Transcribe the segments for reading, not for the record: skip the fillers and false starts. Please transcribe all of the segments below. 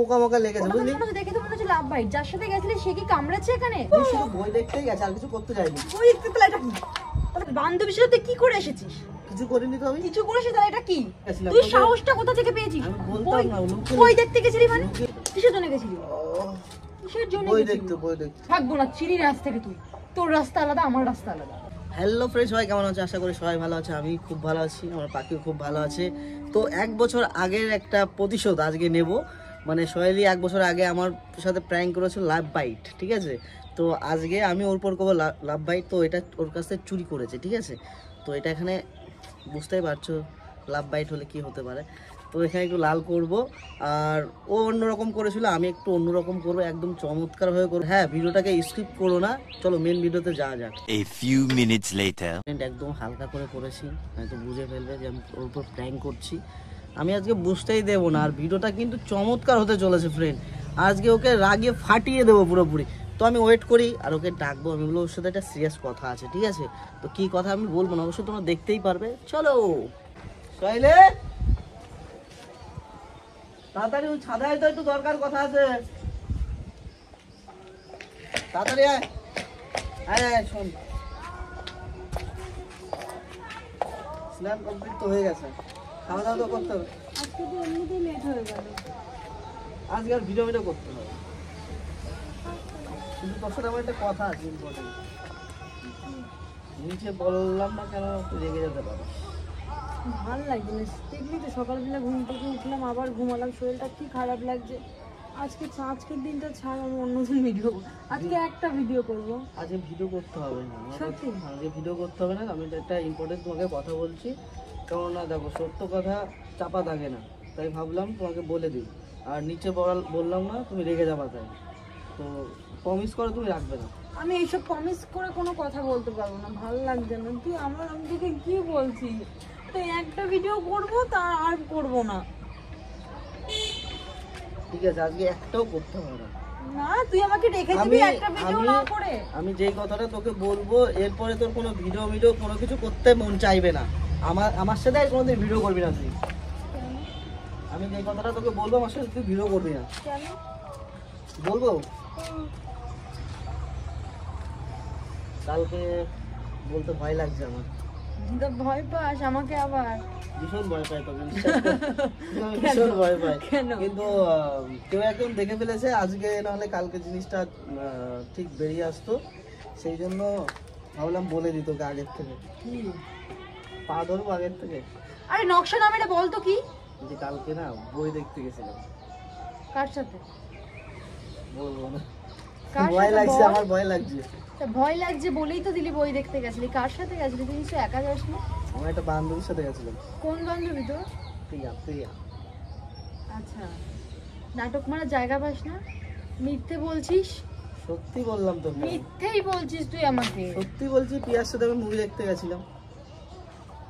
পোকা মোকা লেগেছে বুঝলি? দেখে তো মনে হচ্ছে লাভ বাইট। যার সাথে গেছিলে সে কি কামড়াচ্ছে এখানে? শুধু বই দেখতেই গেছে, আর কিছু করতে যায়নি। বই দেখতে পেলে এটা কি? বান্ধবীর সাথে কি করে এসেছিস? কিছু করিনি তো আমি। কিছু করেছিস তাহলে এটা কি? তুই সাহসটা কোথা থেকে পেয়েছিস? আমি বলতাম না, বই দেখতে গেছিলি মানে? কিসের জন্য গেছিলি? কিসের জন্য বই গেছিলি? বই দেখতে। থাকবো না, চিনি রাস্তা থেকে তুই। তোর রাস্তা আলাদা, আমার রাস্তা আলাদা। হ্যালো ফ্রেন্ডস, সবাই কেমন আছে? আশা করি সবাই ভালো আছে। আমি খুব ভালো আছি, আমার পাখিও খুব ভালো আছে। তো 1 বছর আগের একটা প্রতিশোধ আজকে নেব। মানে সোহেলি 1 বছর আগে আমার সাথে প্র্যাঙ্ক করেছিল লাভ বাইট, ঠিক আছে? তো আজকে আমি ওর পর করবো লাভ বাইট। তো এটা ওর কাছ থেকে চুরি করেছে, ঠিক আছে? তো এটা এখানে বুঝতেই পারছো লাভ বাইট হলে কি হতে পারে। তো এখানে একটু লাল করব, আর ও অন্যরকম করেছিল, আমি একটু অন্যরকম করবো, একদম চমৎকার হয়ে করবো। হ্যাঁ, ভিডিওটাকে স্কিপ করো না, চলো মেন ভিডিওতে যাওয়া যাক। A few minutes later. একদম হালকা করে করেছি, হয়তো বুঝে ফেলবে যে আমি ওর উপর প্র্যাঙ্ক করছি। আমি আজকে বুঝতেই দেবো না, আর ভিডিওটা কিন্তু চমৎকার হতে চলেছে ফ্রেন্ড। আজকে ওকে রাগিয়ে ফাটিয়ে দেবো পুরোপুরি। তো আমি ওয়েট করি আর ওকে ডাকবো। আমি বলবো ওর সাথে একটা সিরিয়াস কথা আছে, ঠিক আছে? তো কি কথা আমি বলবো না, অবশ্যই তোমরা দেখতেই পারবে। চলো সোহেলে, তাড়াতাড়ি ওই ছাদায় তো একটু দরকার কথা আছে, তাড়াতাড়ি আয়। আয় শোন, স্নান কমপ্লিট তো হয়ে গেছে, খাওয়া দাওয়া তো করতে হবে। আজকে তো এমনিতেই লেট হয়ে গেল। আজকে আর ভিডিও করতে হবে, কিন্তু তোর সাথে আমার একটা কথা আছে ইম্পর্টেন্ট। নিচে বললাম না কেন, তুই রেগে যেতে পারিস। ভাল লাগছে না, দেখলি তো সকালবেলা ঘুম থেকে উঠলাম, আবার ঘুমালাম, শরীরটা কি খারাপ লাগছে। আজকের দিনটা ছাড়, আমি অন্যদিন ভিডিও, আজকে একটা ভিডিও করবো। আজকে ভিডিও করতে হবে না, সত্যি? আজকে ভিডিও করতে হবে না। আমি একটা ইম্পর্টেন্ট তোমাকে কথা বলছি, কেননা দেখো সত্য কথা চাপা থাকে না, তাই ভাবলাম তোমাকে বলে দিই। আর নিচে বললাম না, তুমি রেগে যাবা, তাই তো প্রমিস করো তুমি রাখবে না। আমি এইসব প্রমিস করে কোনো কথা বলতে পারবো না, ভালো লাগছে না। তুই আমি তোকে কি বলছি, তো একটা ভিডিও করবো, তা আর করবো না। ঠিক আছে, আজকে একটাও করতে হবে না। না, তুই আমাকে রেখে দিবি একটা ভিডিও না করে? আমি যেই কথাটা তোকে বলবো, এরপরে তোর কোনো ভিডিও কোনো কিছু করতে মন চাইবে না। আমার সাথে আর কোনোদিন ভিডিও করবি না তুই। আমি যেই কথাটা তোকে বলবো, আমার সাথে তুই ভিডিও করবি না। কেন বলবো? কালকে বলতে ভয় লাগছে আমার। তো ভয় পাস আমাকে আবার? ভীষণ ভয় পাই তোকে, ভীষণ ভয় পাই। কিন্তু কেউ একদম দেখে ফেলেছে আজকে, নাহলে কালকে জিনিসটা ঠিক বেরিয়ে আসতো। সেই জন্য ভাবলাম বলে দিই তোকে আগের থেকে। কি পা ধরবো আগের থেকে? আরে নকশা নামেটা বল তো কি? যে কালকে না বই দেখতে গেছিলাম। কার সাথে? বলবো না, কার ভয় সাথে লাগছে, বল? আমার ভয় লাগছে। ভয় লাগছে বলেই তো দিলি বই দেখতে গেছিলি। কার সাথে গেছিলি? তুই নিশ্চয়ই একা যাসনি। আমার একটা বান্ধবীর সাথে গেছিলাম। কোন বান্ধবী তোর? প্রিয়া। আচ্ছা, নাটক মারার জায়গা পাস না, মিথ্যে বলছিস। সত্যি বললাম তো, মিথ্যেই বলছিস তুই আমাকে। সত্যি বলছি। প্রিয়ার সাথে আমি মুভি দেখতে গেছিলাম।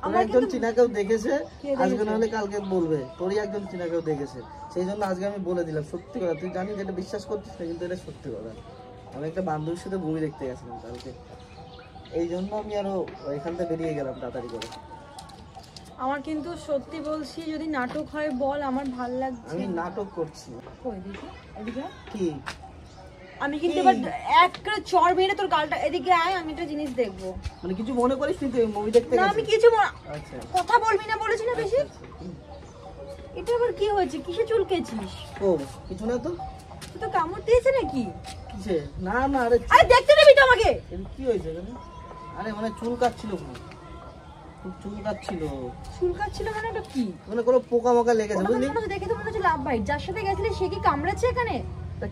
আমার একজন চিনা কেউ দেখেছে, দেখেছে? আজকে নাহলে কালকে বলবে তোরই একজন চিনা কেউ দেখেছে। সেই জন্য আজকে আমি বলে দিলাম সত্যি কথা। তুই জানিস এটা বিশ্বাস করছিস না, কিন্তু এটা সত্যি কথা। আমি একটা বান্ধবীর সাথে মুভি দেখতে গেছিলাম কালকে, এই জন্য আমি আরো এখান থেকে বেরিয়ে গেলাম তাড়াতাড়ি করে। আমার কিন্তু সত্যি বলছি, যদি নাটক হয় বল, আমার ভাল লাগছে। আমি নাটক করছি। কই দেখি, এদিকে আয়। কি? আমি কিন্তু এবার এক করে চড় মেরে তোর গালটা, এদিকে আয়, আমি একটা জিনিস দেখবো। মানে কিছু মনে করিস তুই মুভি দেখতে না, গেছিস? আমি কিছু আচ্ছা, কথা বলবি না বলেছি না বেশি। এটা আবার কি হয়েছে? কিসে চুলকেছিস? ও কিছু না তো। তুই তো কামড় দিয়েছে নাকি? কিসে? না না, আরে আরে দেখতে দিবি তো আমাকে। কি হয়েছে এখানে? আরে মানে চুল কাটছিল, খুব চুল কাটছিল। চুলকাচ্ছিল মানে এটা কি? মানে কোনো পোকা মোকা লেগেছে বুঝলি? দেখে তো মনে হচ্ছে লাভ বাইট। যার সাথে গেছিলে সে কি কামড়াচ্ছে এখানে?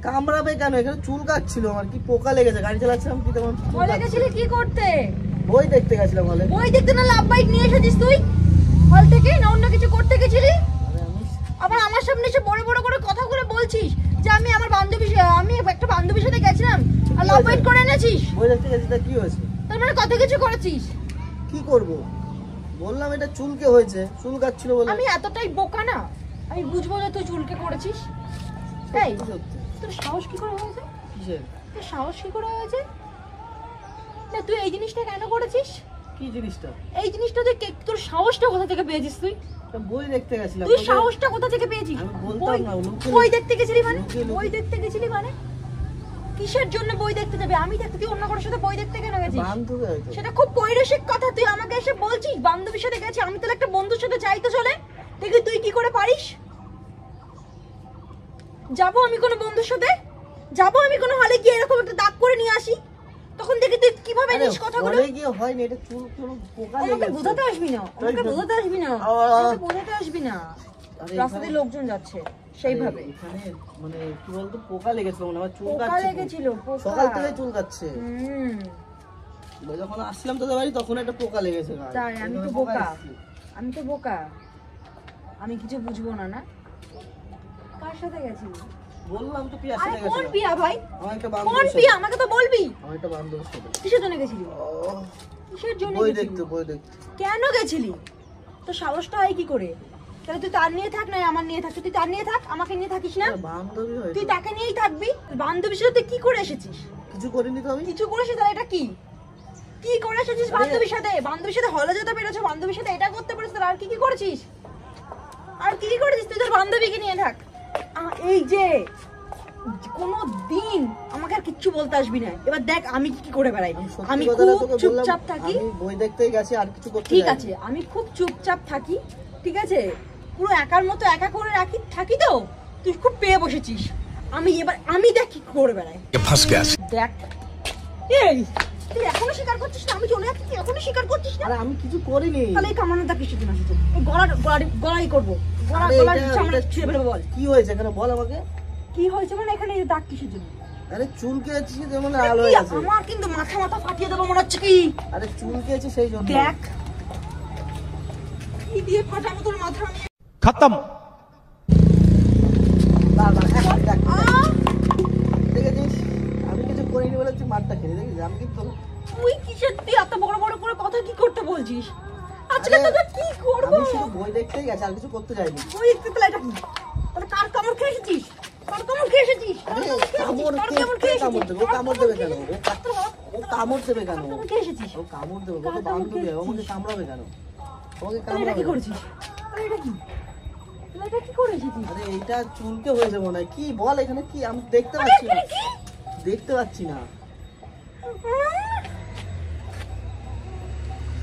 কামড়াবে কেন? এখানে চুল কাটছিল, আমার কি পোকা লেগেছে? গাড়ি চালাচ্ছিলাম কি তেমন চুল বলে কাটছিল। গেছিলে কি করতে? বই দেখতে গেছিলাম হলে। বই দেখতে না লাভ বাইট নিয়ে এসেছিস তুই হল থেকে, না অন্য কিছু করতে গেছিলি? আরে আমি আবার আমার সামনে এসে বড় বড় করে কথা বলে বলছিস যে আমি একটা বান্ধবীর সাথে গেছিলাম আর লাভ বাইট করে এনেছিস। বই দেখতে গেছি, তা কি হয়েছে? তার মানে কত কিছু করেছিস। কি করব? বললাম এটা চুলকে হয়েছে, চুল কাটছিল বলে। আমি এতটাই বোকা না, আমি বুঝবো যে তুই চুলকে করেছিস? এই সত্যি। তোর সাহস কি করে হয়েছে? কিসের? তোর সাহস কি করে হয়েছে? না তুই এই জিনিসটা কেন করেছিস? কি জিনিসটা? এই জিনিসটা তুই তোর সাহসটা কোথা থেকে পেয়েছিস তুই? একটা বই দেখতে গেছিলাম। তুই সাহসটা কোথা থেকে পেয়েছিস? আমি বলতাম না, বই দেখতে গেছিলি মানে? লুকিয়ে লুকিয়ে। বই দেখতে গেছিলি মানে? কিসের জন্য বই দেখতে যাবে? আমি দেখতে, তুই অন্য কারোর সাথে বই দেখতে কেন গেছিস? বান্ধবী হয়তো। সেটা খুব পৈরসিক কথা, তুই আমাকে এসে বলছিস বান্ধবীর সাথে গেছি। আমি তাহলে একটা বন্ধুর সাথে যাই তো চলে, দেখি তুই কি করে পারিস। যাবো আমি কোনো বন্ধুর সাথে, যাবো আমি কোনো হলে গিয়ে এরকম একটা দাগ করে নিয়ে আসি, তখন দেখি তুই কিভাবে আরে নিস কথাগুলো। হলে গিয়ে হয়নি, এটা চুল চুল পোকা আমাকে লেগেছে। বোঝাতে আসবি না, আমাকে বোঝাতে আসবি না, আমাকে বোঝাতে আসবি না। আরে রাস্তায় এখানে- লোকজন যাচ্ছে সেইভাবে। আরে এখানে মানে কি বলতো, পোকা লেগেছিল মনে হয়, চুল পোকা কাটছে। লেগেছিল, পোকা। সকাল থেকে চুল কাটছে। হুম, যখন আসলাম তোদের বাড়ি তখন একটা পোকা লেগেছে গায়ে। তাই আমি তো এখানে বোকা, এসেছে। আমি তো বোকা, আমি কিছু বুঝবো না। না, কার সাথে গেছিলি? বললাম তো পিয়ার আরে সাথে কোন গেছিলাম। পিয়া ভাই? আমার একটা কোন বান্ধবীর পিয়া? সাথে। আমাকে তো বলবি। আমার একটা বান্ধবীর সাথে। কিসের জন্য গেছিলি? ও, কিসের জন্য বই গেছিলি? দেখতে, বই দেখতে। কেন গেছিলি? তো সাহসটা হয় কি করে? তাহলে তুই তার নিয়ে থাক না আমার নিয়ে থাক। তুই তার নিয়ে থাক, আমাকে নিয়ে থাকিস না। আরে বান্ধবী হয়তো। তুই তাকে নিয়েই থাকবি। বান্ধবীর সাথে কি করে এসেছিস? কিছু করিনি তো আমি। কিছু করেছিস? তাহলে এটা কি? কি করে এসেছিস বান্ধবীর সাথে? বান্ধবীর সাথে হলে যেতে পেরেছো, বান্ধবীর সাথে এটা করতে পেরেছিস, আর কি কি করেছিস? আর কি কি করেছিস? তুই তোর বান্ধবীকে নিয়ে থাক। এই যে কোনো দিন আমাকে আর কিচ্ছু বলতে আসবি না। এবার দেখ আমি কি কি করে বেড়াই। সত্যি আমি কথাটা খুব তোকে বললাম, চুপচাপ থাকি। আমি বই দেখতেই গেছি, আর কিছু করতে ঠিক যাইনি। আছে, আমি খুব চুপচাপ থাকি, ঠিক আছে, পুরো একার মতো একা করে থাকি তো। তুই খুব পেয়ে বসেছিস। আমি দেখ কি করে বেড়াই। দেখ, এই তুই এখনো স্বীকার করছিস না আমি চলে যাচ্ছি? তুই এখনো স্বীকার করছিস না? আরে আমি কিছু করিনি। তাহলে এই কামানোটা কিসের জন্য আসছে? এই গলায় করবো, আরে গলার এটা- চামড়া এটা- ছিঁড়ে ফেলবো। বল কি হয়েছে এখানে, বল আমাকে। কি হয়েছে মানে? এখানে এই দাগ কিসের জন্য? আরে চুল কেছি যেমন আরে আলো কি, হয়ে আছে। আমার কিন্তু মাথা ফাটিয়ে দেবো মনে হচ্ছে। কি আরে চুল কেছি সেই জন্য। দেখ, কি দিয়ে ফাটাবো তোর মাথা আমি। खत्म। না না, এখন দেখ, আহ! দেখেছিস আমি কিছু করিনি বলে তুই মারটা খেলি, দেখিস আমি কিন্তু। তুই কিসের তুই এত বড় বড় করে কথা কি করতে বলছিস? আজকে আরে, তোকে কি করব? আমি শুধু বই দেখতেই গেছি, আর কিছু করতে যাইনি। তুই একটু তাহলে এটা কি? তাহলে কার কামড় খেয়ে এসেছিস? কার কামড় খেয়ে এসেছিস? আরে কার কামড় খেয়ে কে এসেছিস? কামড় দেবে? ও কামড় দেবে কেন? ও কামড় দেবে কেন? কামড় খেয়ে এসেছিস? ও কামড় দেবে, ও কার তো কামড় বান্ধবী, ও আমাকে খেয়েছিস? কামড়াবে কেন? আমাকে তাহলে এটা কামড়াবে কি কেন? করেছিস? তাহলে এটা কি? তাহলে এটা কি করে এসেছিস? আরে এইটা চুলকে হয়েছে মনে হয়। কি বল এখানে কি, আমি দেখতে পাচ্ছি না, কি? দেখতে পাচ্ছি না।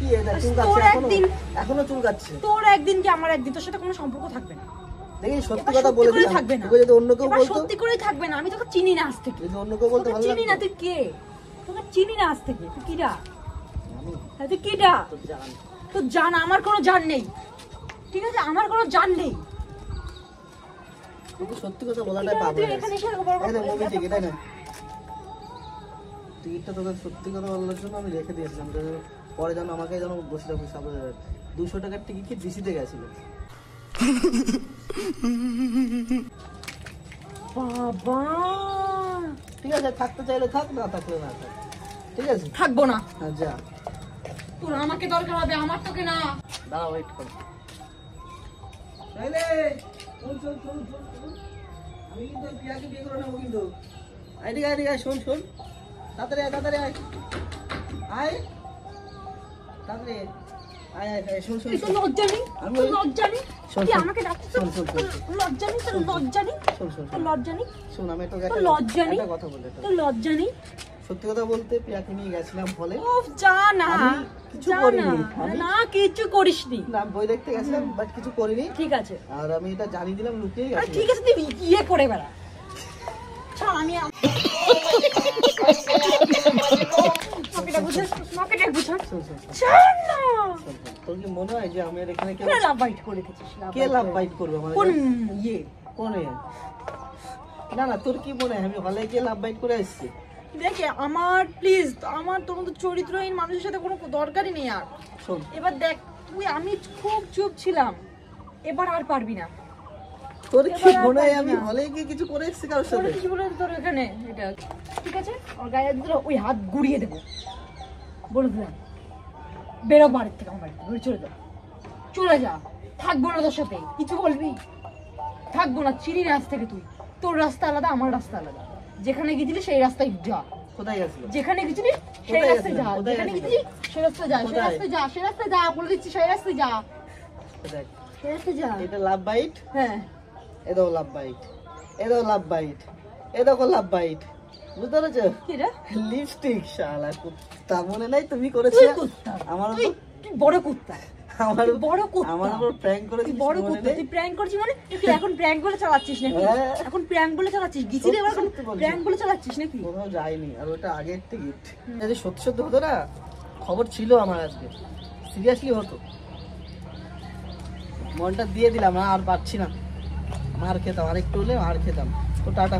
কি এটা চুল তোর কাটছে এখনো? একদিন- এখনো চুল কাটছে। তোর একদিন কি আমার একদিন, তোর সাথে কোনো সম্পর্ক থাকবে না। দেখি সত্যি এবার কথা সত্যি বলে করে দিলাম, থাকবে না। তোকে যদি অন্য কেউ এবার বলতো, সত্যি করেই থাকবে না। আমি তোকে চিনি না আজ থেকে। যদি অন্য কেউ বলতো তোকে ভালো চিনি না, লাগতো। তুই কে? তোকে চিনি না আজ থেকে। তুই কিডা? আমি হ্যাঁ, তুই কিডা? তো জান। তোর জান, আমার কোনো জান নেই, ঠিক আছে? আমার কোনো জান নেই। তোকে সত্যি কথা বলাটাই ঠিক আছে, পাপ তুই হয়ে এখানে গেছে। এসে বড় বড় এই নে, মুভি এত- টিকিট, এই নে। টিকিটটা তোকে সত্যি কথা বলার জন্য আমি রেখে দিয়েছিলাম, যে পরে যেন আমাকে যেন বসে রাখো। 200 টাকার টিকিট কি ডিসিতে গেছিল। বাবা, ঠিক আছে, থাকতে চাইলে থাক, না থাকলে না থাক, ঠিক আছে? থাকবো না। হ্যাঁ যা, তোর আমাকে দরকার হবে, আমার তোকে না। দাঁড়া, ওয়েট কর। তাইলে শোন শোন শোন শোন শোন। আমি কিন্তু প্রিয়াকে বিয়ে করে নেবো কিন্তু। এদিকে এদিকে আয়, শোন শোন, তাড়াতাড়ি আয়, তাড়াতাড়ি আয়, আয় তাড়াতাড়ি আয়, আয় আয় আয়, শোন শোন তুই তো শোন লজ্জা নেই, আমি- তোর লজ্জা নেই। শোন, তুই শোন। আমাকে ডাকছিস, শোন, শোন, শোন, তোর লজ্জা নেই, তোর লজ্জা নেই, শোন শোন তোর শোন লজ্জা নেই, শোন, আমি তোকে তোর লজ্জা নেই, একটা কথা বলে তোর লজ্জা নেই। সত্যি কথা বলতে প্রিয়াকে নিয়ে গেছিলাম ফলে। উফ, যা না, আমি কিছু যা করিনি। না, আমি- না কিছু করিসনি। না, আমি বই দেখতে গেছিলাম, বাট কিছু করিনি। ঠিক আছে, আর আমি এটা জানিয়ে দিলাম, লুকিয়ে আরে গেছি। ঠিক আছে, তুই ইয়ে করে বেড়া। ছাড়, আমি মাকে বুঝাস, মাকে বুঝাস। শোন শোন শোন, ছাড় না। শোন, শোন। তোর কি মনে হয় যে আমি আর এখানে কেউ, কেন লাভ বাইট করে রেখেছিস? কে লাভ বাইট করবে আমার? কোন ইয়ে? কোন এ? না না, তোর কি মনে হয় আমি হলে গিয়ে লাভ বাইট করে এসেছি? দেখে আমার প্লিজ, আমার তোর মতো চরিত্রহীন মানুষের সাথে কোনো দরকারই নেই আর। শোন, এবার দেখ, তুই, আমি খুব চুপ ছিলাম, এবার আর পারবি না। তোর কি এবার আর মনে হয় পারবি আমি না। হলে গিয়ে কিছু করে এসেছি কারোর তোর সাথে? কিছু বলে তোর এখানে এটা ঠিক আছে, ওর গায়ে হাত দিলে ওই হাত গুড়িয়ে দেবো, বলে দিলাম। বেরো বাড়ির থেকে, আমার বাড়ি থেকে চলে যা, চলে যা, থাকবো না তোর সাথে। কিছু বলবি? থাকবো না, চিনি না আজ থেকে। তুই, তোর রাস্তা আলাদা, আমার রাস্তা আলাদা। যেখানে গেছিলি সেই রাস্তায় যা, কোথায় গেছিল? যেখানে গেছিলি সেই কোথায় রাস্তায় যা, গেছিলাম? কোথায় যেখানে গেছিলাম? গেছিলি সেই রাস্তায় যা, সেই কোথায়? রাস্তায় যা, সেই রাস্তায় যা, বলে দিচ্ছি সেই রাস্তায় যা। দেখ, খেতে যা। এটা লাভ বাইট, হ্যাঁ এ দেখো লাভ বাইট, এ দেখো লাভ বাইট, এ দেখো লাভ বাইট, বুঝতে পেরেছো? কি রে? লিপস্টিক শালা কুত্তা, মনে নাই তুমি করেছিলে? তুই কুত্তা। আমার তুই তুই বড় কুত্তা। আমার তুই বড় কুত্তা। আমার উপর প্র্যাঙ্ক তুই করেছিস বড় মনে কুত্তা। নেই? তুই প্র্যাঙ্ক করছিস মানে? তুই এখন প্র্যাঙ্ক বলে চালাচ্ছিস নাকি? হ্যাঁ। এখন প্র্যাঙ্ক বলে চালাচ্ছিস? গিছি রে এবার সত্যি বলছি। প্র্যাঙ্ক বলে চালাচ্ছিস নাকি? কোথাও যাইনি, আর ওটা আগের টিকিট। যদি সত্যি সত্যি হতো না, খবর ছিল আমার আজকে, সিরিয়াসলি হতো। মনটা দিয়ে দিলাম না, আর পারছি না, মার খেতাম, আর একটু হলে মার খেতাম। তো টাটা।